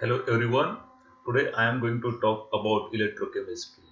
Hello everyone. Today I am going to talk about electrochemistry.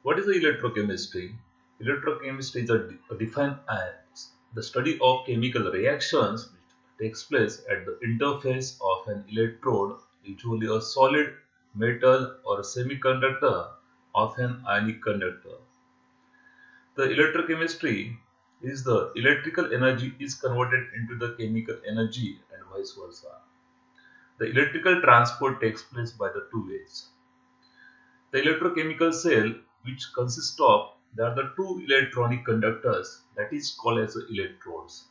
What is the electrochemistry? Electrochemistry is defined as the study of chemical reactions which takes place at the interface of an electrode, usually a solid, metal or semiconductor of an ionic conductor. The electrochemistry is the electrical energy is converted into the chemical energy and vice versa. The electrical transport takes place by the two ways. The electrochemical cell, which consists of there are the two electronic conductors that is called as the electrodes,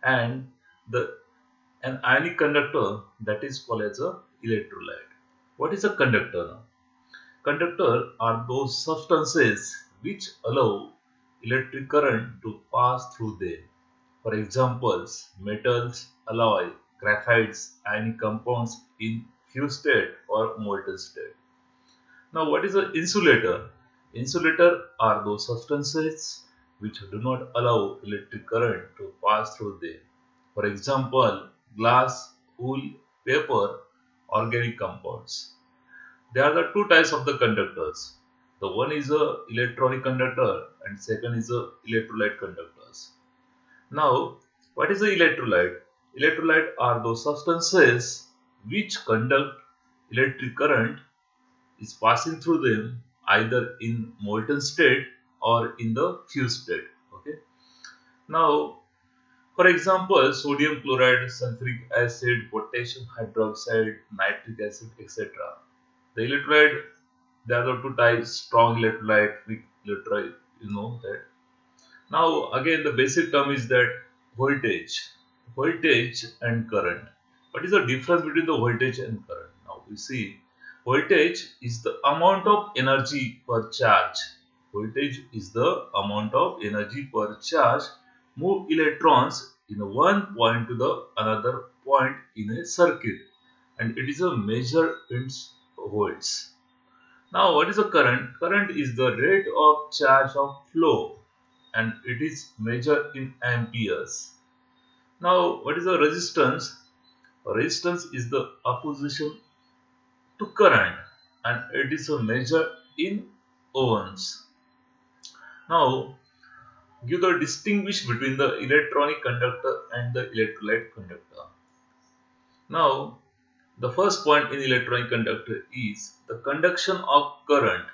and the an ionic conductor that is called as a electrolyte. What is a conductor now? Conductor are those substances which allow electric current to pass through them. For examples, metals, alloy, graphites, ionic compounds in fused state or molten state. Now, what is an insulator? Insulator are those substances which do not allow electric current to pass through them. For example, glass, wool, paper, organic compounds. There are the two types of the conductors. The one is a electronic conductor and second is a electrolyte conductors. Now, what is the electrolyte? Electrolyte are those substances which conduct electric current is passing through them either in molten state or in the fused state. Okay. Now, for example, sodium chloride, sulfuric acid, potassium hydroxide, nitric acid, etc. The electrolyte, there are the two types: strong electrolyte, weak electrolyte. You know that. Now, again, the basic term is that voltage and current. What is the difference between the voltage and current? Now, we see voltage is the amount of energy per charge. Voltage is the amount of energy per charge move electrons in one point to the another point in a circuit, and it is a measure in volts. Now, what is the current? Current is the rate of charge of flow and it is measured in amperes. Now, what is the resistance? Resistance is the opposition to current and it is a measure in ohms. Now, give the distinguish between the electronic conductor and the electrolyte conductor. Now, the first point in electronic conductor is the conduction of current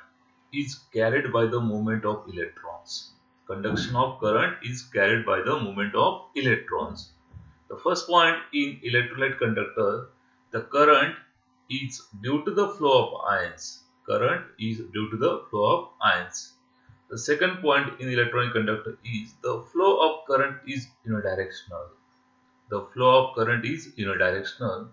is carried by the movement of electrons. Conduction of current is carried by the movement of electrons. The first point in electrolyte conductor, the current is due to the flow of ions. Current is due to the flow of ions. The second point in electronic conductor is the flow of current is unidirectional. The flow of current is unidirectional.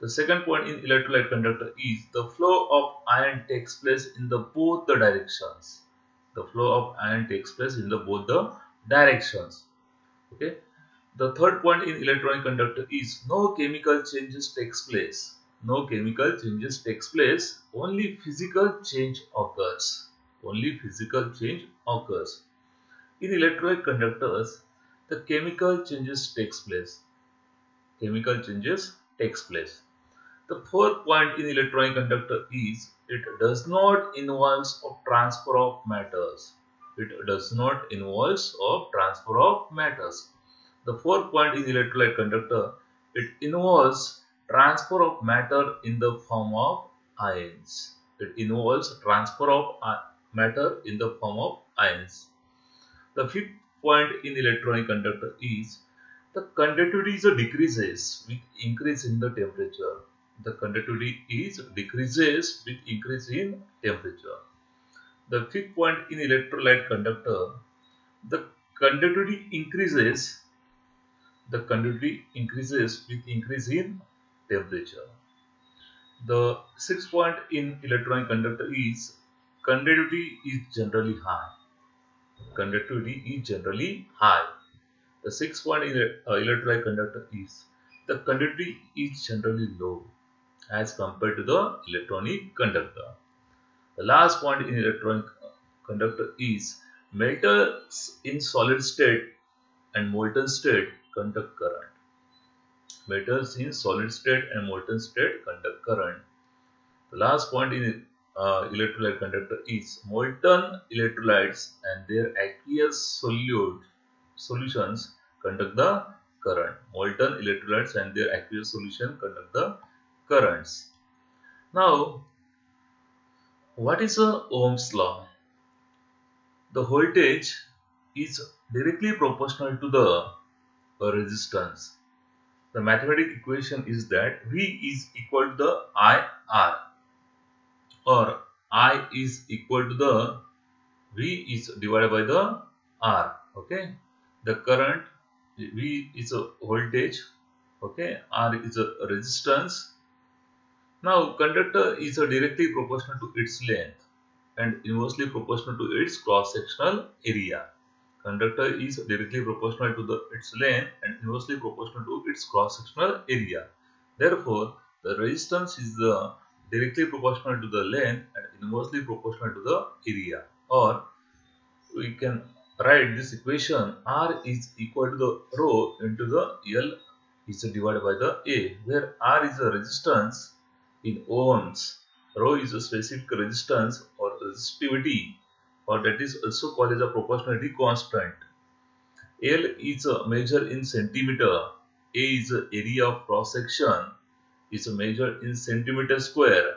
The second point in electrolyte conductor is the flow of ion takes place in the both the directions. The flow of ion takes place in the both the directions. Okay. The third point in electronic conductor is no chemical changes takes place. No chemical changes takes place. Only physical change occurs. Only physical change occurs. In electrolyte conductors, the chemical changes takes place. Chemical changes takes place. The fourth point in electronic conductor is it does not involve of transfer of matters. It does not involve of transfer of matters. The fourth point in electrolyte conductor, it involves transfer of matter in the form of ions. It involves transfer of matter in the form of ions. The fifth point in electronic conductor is the conductivity is decreases with increase in the temperature. The conductivity is decreases with increase in temperature. The fifth point in electrolyte conductor, the conductivity increases. The conductivity increases with increase in temperature. The sixth point in electronic conductor is conductivity is generally high. Conductivity is generally high. The sixth point in electrolyte conductor is the conductivity is generally low as compared to the electronic conductor. The last point in electronic conductor is metals in solid state and molten state conduct current. Metals in solid state and molten state conduct current. The last point in electrolyte conductor is molten electrolytes and their aqueous solutions conduct the current. Molten electrolytes and their aqueous solution conduct the currents. Now, what is a Ohm's law? The voltage is directly proportional to the resistance. The mathematical equation is that V is equal to the IR, or I is equal to the V is divided by the R. Okay, the current V is a voltage. Okay, R is a resistance. Now, conductor is directly proportional to its length and inversely proportional to its cross-sectional area. Conductor is directly proportional to its length and inversely proportional to its cross-sectional area. Therefore, the resistance is directly proportional to the length and inversely proportional to the area. Or we can write this equation: R is equal to the rho into the L is divided by the A, where R is a resistance in ohms, rho is a specific resistance or resistivity, or that is also called as a proportionality constant. L is a measure in centimeter, A is the area of cross section, is a measure in centimeter square.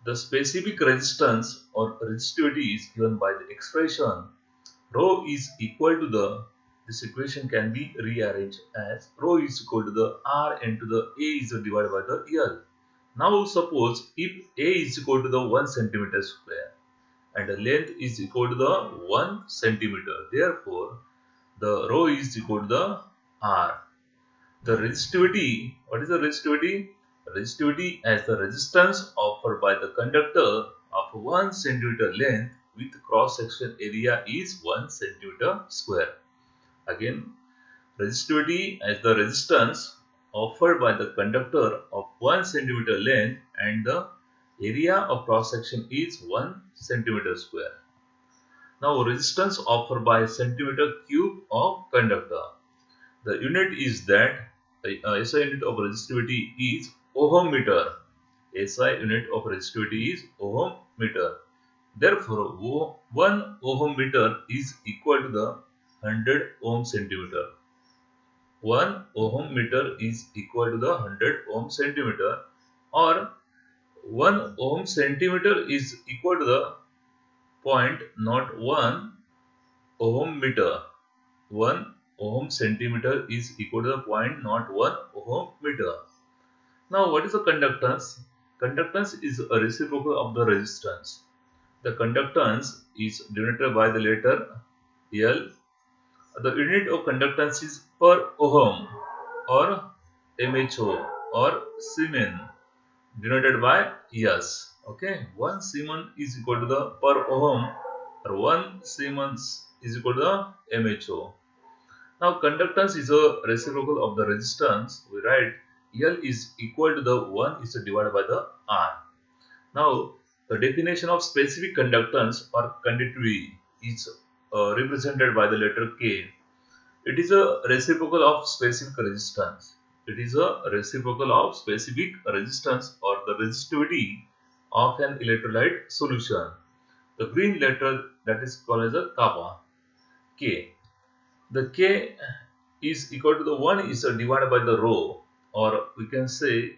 The specific resistance or resistivity is given by the expression rho is equal to the, this equation can be rearranged as rho is equal to the R into the A is divided by the L. Now suppose if A is equal to the 1 centimeter square and the length is equal to the 1 centimeter, therefore the rho is equal to the R. The resistivity, what is the resistivity? Resistivity as the resistance offered by the conductor of 1 centimeter length with cross section area is 1 centimeter square. Again, resistivity as the resistance offered by the conductor of 1 centimeter length and the area of cross section is 1 centimeter square. Now, resistance offered by centimeter cube of conductor. The unit is that the SI unit of resistivity is ohm meter. SI unit of resistivity is ohm meter. Therefore, 1 ohm meter is equal to the 100 ohm centimeter. 1 ohm meter is equal to the 100 ohm centimeter, or 1 ohm centimeter is equal to the 0.01 ohm meter. 1 ohm centimeter is equal to the 0.01 ohm meter. Now, what is the conductance? Conductance is a reciprocal of the resistance. The conductance is denoted by the letter L. The unit of conductance is per ohm or mho or Siemens, denoted by S. Okay, 1 Siemens is equal to the per ohm, or 1 Siemens is equal to the mho. Now, conductance is a reciprocal of the resistance. We write L is equal to the 1 is divided by the R. Now, the definition of specific conductance or conductivity is represented by the letter K. It is a reciprocal of specific resistance. It is a reciprocal of specific resistance or the resistivity of an electrolyte solution. The green letter that is called as a kappa, K. The K is equal to the 1 is divided by the rho, or we can say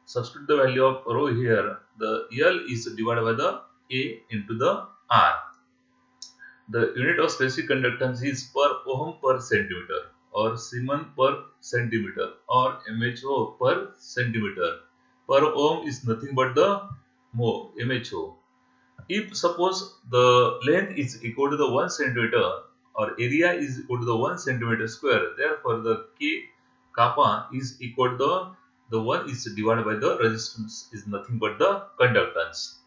substitute the value of rho here. The L is divided by the A into the R. The unit of specific conductance is per ohm per centimeter, or Siemens per centimeter, or mho per centimeter. Per ohm is nothing but the mho. If suppose the length is equal to the 1 centimeter or area is equal to the 1 centimeter square, therefore the K kappa is equal to the 1 is divided by the resistance is nothing but the conductance.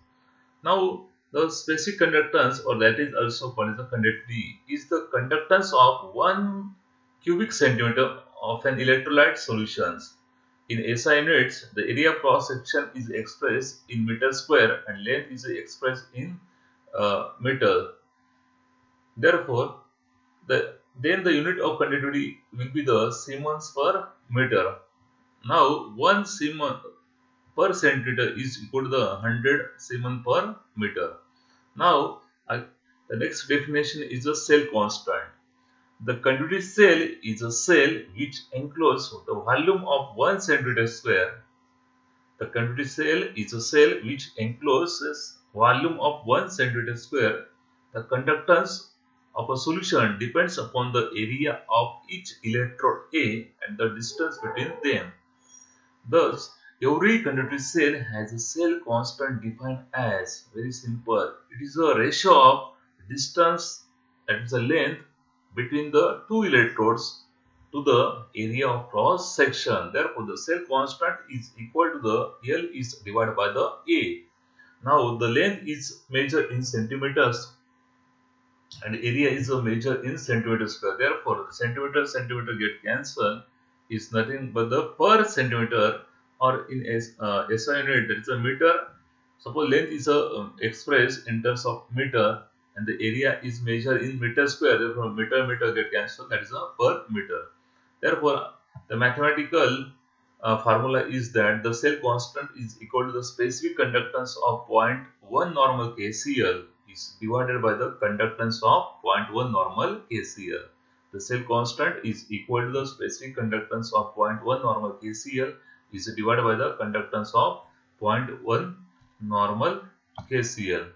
Now, the specific conductance, or that is also called as the conductivity, is the conductance of 1 cubic centimeter of an electrolyte solutions. In SI units, the area of cross section is expressed in meter square and length is expressed in meter. Therefore, then the unit of conductivity will be the Siemens per meter. Now 1 Siemens per centimeter is equal to the 100 Siemens per meter. Now the next definition is a cell constant. The conductive cell is a cell which encloses the volume of 1 centimeter square. The conductive cell is a cell which encloses volume of 1 centimeter square. The conductance of a solution depends upon the area of each electrode A and the distance between them. Thus, every conductive cell has a cell constant defined as very simple. It is a ratio of distance, that is the length between the two electrodes to the area of cross section. Therefore, the cell constant is equal to the L is divided by the A. Now, the length is measured in centimeters and area is a measure in centimeter square. Therefore, centimeter get cancelled is nothing but the per centimeter or in SI unit, that is a meter. Suppose length is expressed in terms of meter and the area is measured in meter square. Therefore, meter get cancelled, that is a per meter. Therefore, the mathematical formula is that the cell constant is equal to the specific conductance of point 0.1 normal KCl is divided by the conductance of 0.1 normal KCl. The cell constant is equal to the specific conductance of 0.1 normal KCl is divided by the conductance of 0.1 normal KCl.